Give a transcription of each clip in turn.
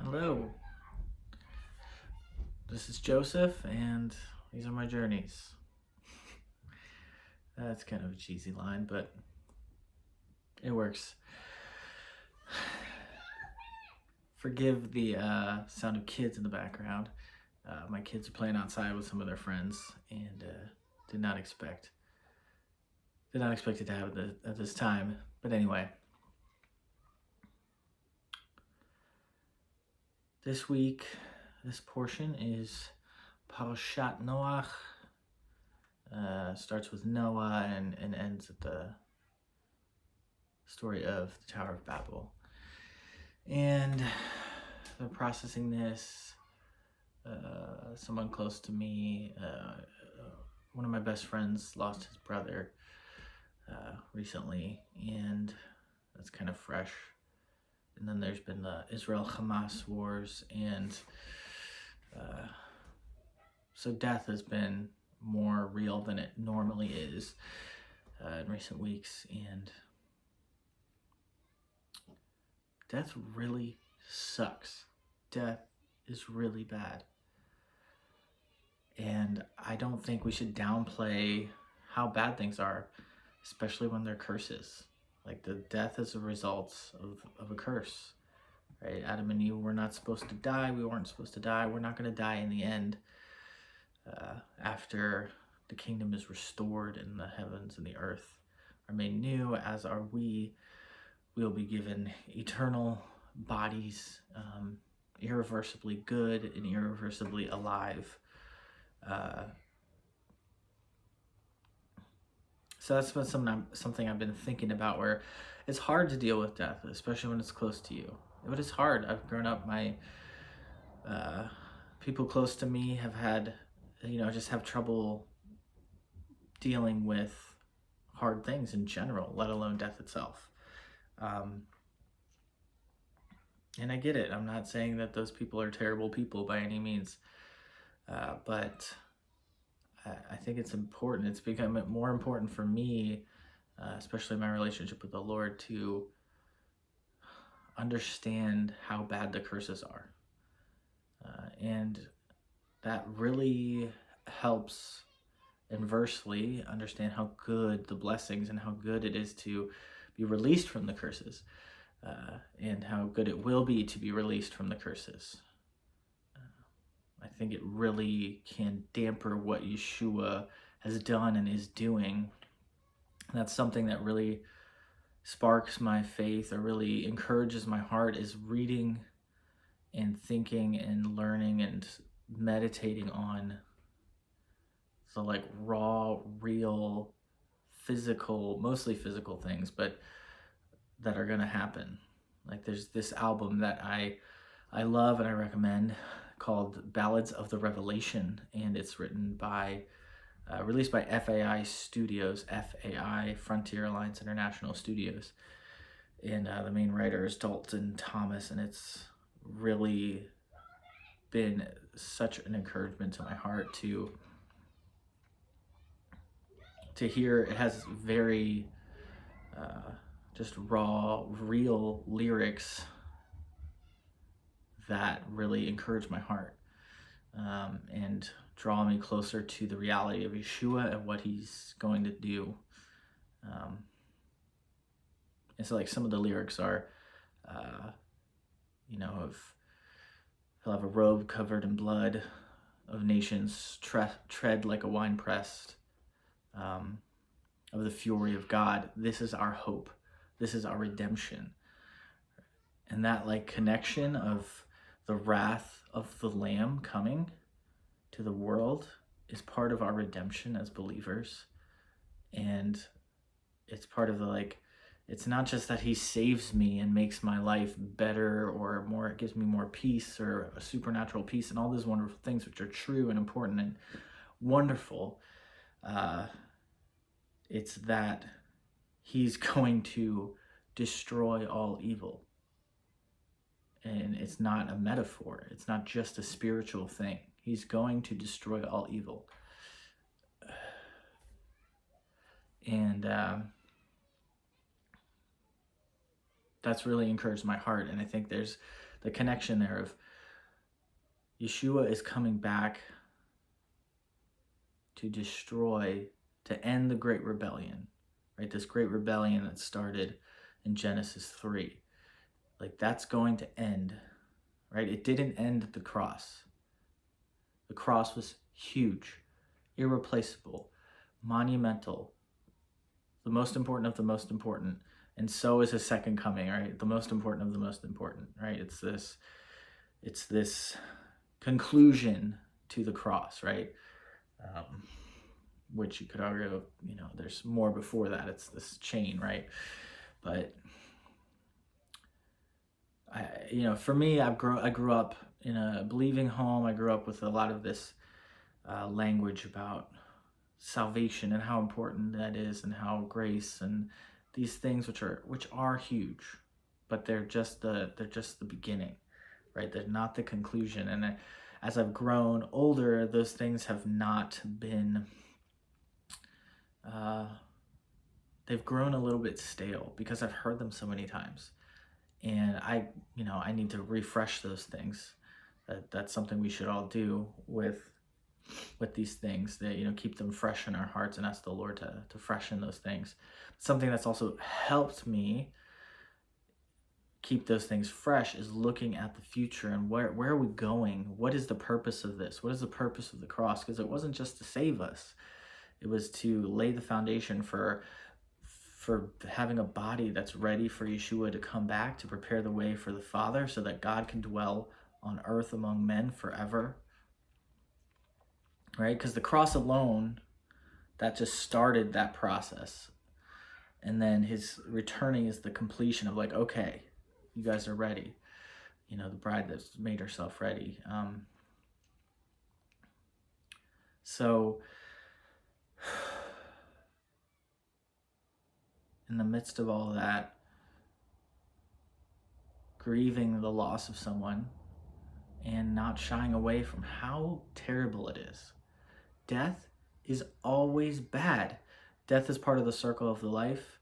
Hello, this is Joseph, and these are my journeys. That's kind of a cheesy line, but it works. Forgive the sound of kids in the background. My kids are playing outside with some of their friends, and did not expect it to happen at this time. But anyway, this week, this portion is Parashat Noach. Starts with Noah and ends at the story of the Tower of Babel. And they're processing this. Someone close to me, one of my best friends, lost his brother recently, and that's kind of fresh. And then there's been the Israel-Hamas wars, and so death has been more real than it normally is in recent weeks, and death really sucks. Death is really bad. And I don't think we should downplay how bad things are, especially when they're curses. Like, the death is a result of a curse, right? Adam and Eve were not supposed to die. We weren't supposed to die. We're not going to die in the end after the kingdom is restored and the heavens and the earth are made new, as are we. We'll be given eternal bodies, irreversibly good and irreversibly alive. So that's been something I've been thinking about, where it's hard to deal with death, especially when it's close to you. But it's hard. I've grown up, my people close to me have had, just have trouble dealing with hard things in general, let alone death itself. And I get it. I'm not saying that those people are terrible people by any means, but I think it's important. It's become more important for me, especially my relationship with the Lord, to understand how bad the curses are. And that really helps inversely understand how good the blessings and how good it is to be released from the curses, and how good it will be to be released from the curses. I think it really can damper what Yeshua has done and is doing. That's something that really sparks my faith, or really encourages my heart, is reading and thinking and learning and meditating on the raw, real, physical, mostly physical things, but that are going to happen. Like, there's this album that I love and I recommend, called Ballads of the Revelation, and it's written by, released by FAI Studios, FAI, Frontier Alliance International Studios, and the main writer is Dalton Thomas, and it's really been such an encouragement to my heart to hear. It has very just raw, real lyrics that really encourage my heart, and draw me closer to the reality of Yeshua and what he's going to do. And so, some of the lyrics are, he'll have a robe covered in blood of nations, tread like a winepress, of the fury of God. This is our hope. This is our redemption. And that connection of the wrath of the Lamb coming to the world is part of our redemption as believers. And it's part of it's not just that he saves me and makes my life better or more, gives me more peace or a supernatural peace and all those wonderful things, which are true and important and wonderful. It's that he's going to destroy all evil. And it's not a metaphor. It's not just a spiritual thing. He's going to destroy all evil. And that's really encouraged my heart. And I think there's the connection there of Yeshua is coming back to destroy, to end the great rebellion, right? This great rebellion that started in Genesis 3. Like, that's going to end, right? It didn't end at the cross. The cross was huge, irreplaceable, monumental, the most important of the most important. And so is his second coming, right? The most important of the most important, right? It's this conclusion to the cross, right? Which you could argue, there's more before that. It's this chain, right? But for me, I grew up in a believing home. I grew up with a lot of this language about salvation and how important that is, and how grace and these things, which are huge, but they're just the beginning, right? They're not the conclusion. And as I've grown older, those things have not been. They've grown a little bit stale because I've heard them so many times, and I need to refresh those things. That's something we should all do with these things, that keep them fresh in our hearts and ask the Lord to freshen those things. Something that's also helped me keep those things fresh is looking at the future and where are we going? What is the purpose of this? What is the purpose of the cross? Because it wasn't just to save us. It was to lay the foundation for having a body that's ready for Yeshua to come back, to prepare the way for the Father so that God can dwell on earth among men forever. Right? Because the cross alone, that just started that process. And then his returning is the completion of, like, okay, you guys are ready. The bride that's made herself ready. So in the midst of all that, grieving the loss of someone and not shying away from how terrible it is. Death is always bad. Death is part of the circle of the life.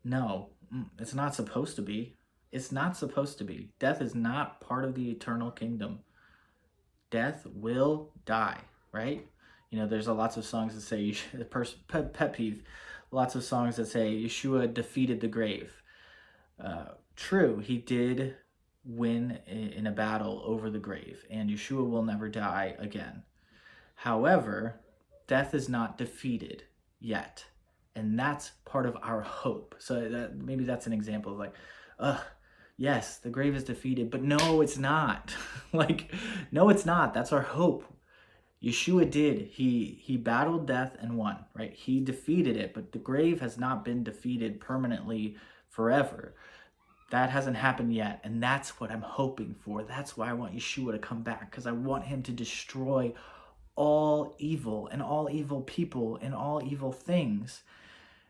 No, it's not supposed to be. It's not supposed to be. Death is not part of the eternal kingdom. Death will die, right? There's lots of songs that say, pet peeve, lots of songs that say Yeshua defeated the grave. True, he did win in a battle over the grave, and Yeshua will never die again. However, death is not defeated yet, and that's part of our hope. So maybe that's an example of, like, yes, the grave is defeated, but no, it's not. No, it's not. That's our hope. Yeshua did. He battled death and won, right? He defeated it, but the grave has not been defeated permanently forever. That hasn't happened yet, and that's what I'm hoping for. That's why I want Yeshua to come back, because I want him to destroy all evil and all evil people and all evil things.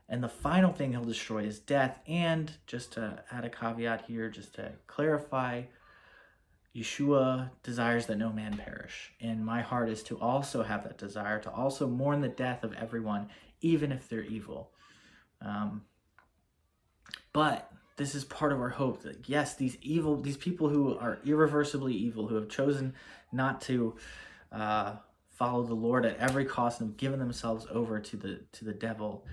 And the final thing he'll destroy is death. And just to add a caveat here, just to clarify, Yeshua desires that no man perish. And my heart is to also have that desire, to also mourn the death of everyone, even if they're evil. But this is part of our hope that, yes, these people who are irreversibly evil, who have chosen not to follow the Lord at every cost and have given themselves over to the devil,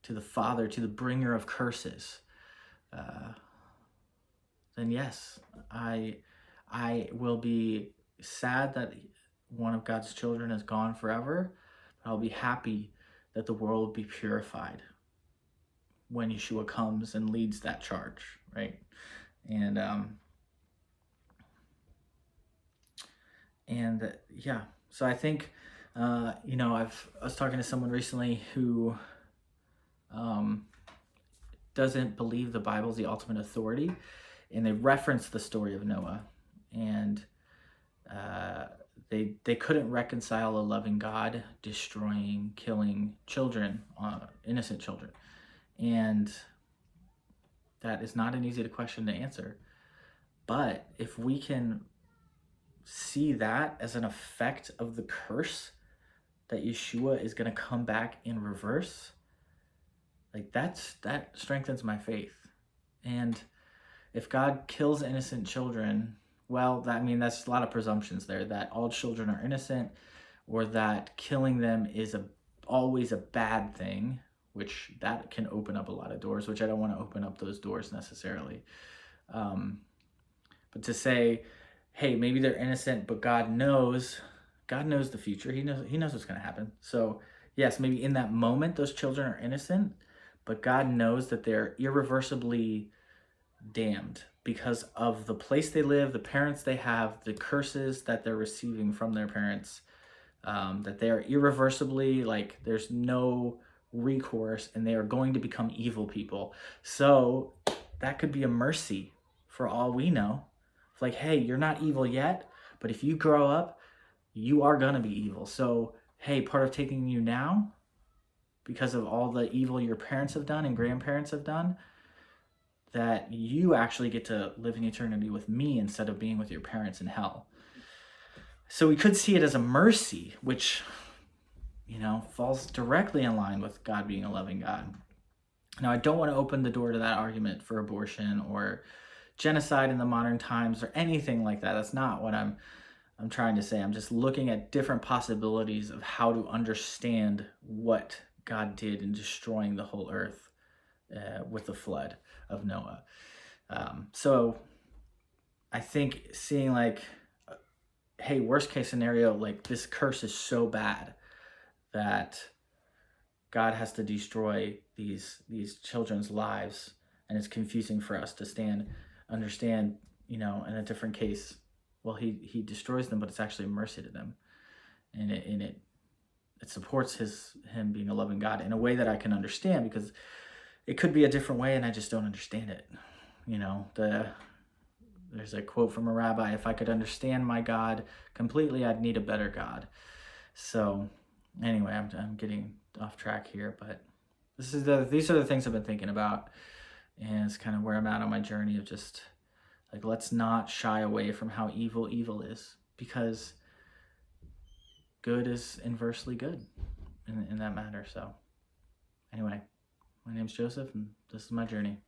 to the father, to the bringer of curses, then yes, I will be sad that one of God's children is gone forever, but I'll be happy that the world will be purified when Yeshua comes and leads that charge, right? And yeah, so I think, I was talking to someone recently who doesn't believe the Bible's the ultimate authority, and they referenced the story of Noah, and they couldn't reconcile a loving God destroying, killing children, innocent children. And that is not an easy question to answer. But if we can see that as an effect of the curse that Yeshua is going to come back in reverse, like that strengthens my faith. And if God kills innocent children, well, that's a lot of presumptions there, that all children are innocent, or that killing them is always a bad thing, which that can open up a lot of doors, which I don't want to open up those doors necessarily. But to say, hey, maybe they're innocent, but God knows the future. He knows what's going to happen. So yes, maybe in that moment those children are innocent, but God knows that they're irreversibly damned because of the place they live, the parents they have, the curses that they're receiving from their parents, that they are irreversibly, like, there's no recourse, and they are going to become evil people. So that could be a mercy for all we know. It's like, hey, you're not evil yet, but if you grow up, you are going to be evil. So, hey, part of taking you now, because of all the evil your parents have done and grandparents have done, that you actually get to live in eternity with me instead of being with your parents in hell. So we could see it as a mercy, which, falls directly in line with God being a loving God. Now, I don't want to open the door to that argument for abortion or genocide in the modern times or anything like that. That's not what I'm trying to say. I'm just looking at different possibilities of how to understand what God did in destroying the whole earth with the flood of Noah. So I think seeing, like, hey, worst case scenario, like, this curse is so bad that God has to destroy these children's lives, and it's confusing for us to understand, in a different case, well, he destroys them, but it's actually a mercy to them, and it supports him being a loving God in a way that I can understand, because it could be a different way and I just don't understand it. There's a quote from a rabbi: if I could understand my God completely, I'd need a better God. So anyway, I'm getting off track here, but these are the things I've been thinking about, and it's kind of where I'm at on my journey of just, like, let's not shy away from how evil is, because good is inversely good in that matter. So anyway, my name's Joseph, and this is my journey.